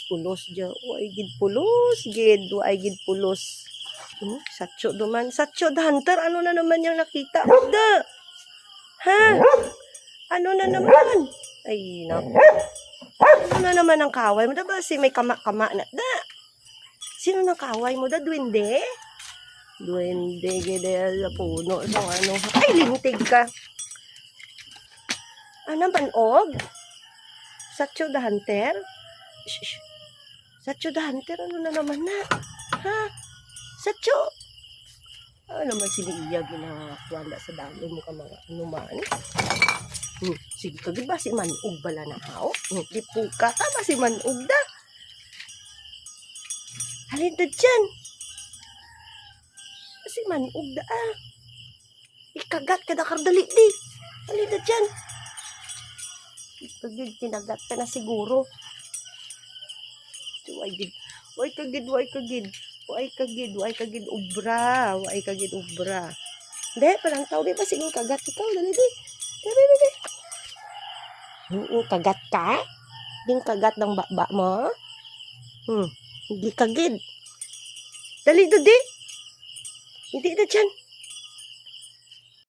pulos dya. Way gid pulos, gid. Way gid pulos. Satcho duman. Satcho the hunter. Ano na naman yung nakita? Da! Ha? Ano na naman? Ay, naku. Ano na naman ang kaway mo? Da ba si may kama-kama na? Da! Sino nang kaway mo? Da, duwende? Duwende, gede, puno. So, ano? Ay, lintig ka. Ano, manog? Satcho the hunter? Shh. Satcho the hunter, ano na naman na? Ha? Satcho? Ano naman siniya ginawala sa dami mo ka mga anuman? Sige ka, ba si manog bala na hao? Lipo ka ba si manog da? Halin da dyan. Si manog da ah. Ikagat ka da kardali di. Halin da dyan. Ikagid, kinagat ka na siguro. Way kagid ubra. Hindi, parang tao, di ba? Sige, kagat ikaw. Dali. Kagat ka? Ding kagat ng baba mo? Hindi kagid. Dali, di. Hindi na dyan.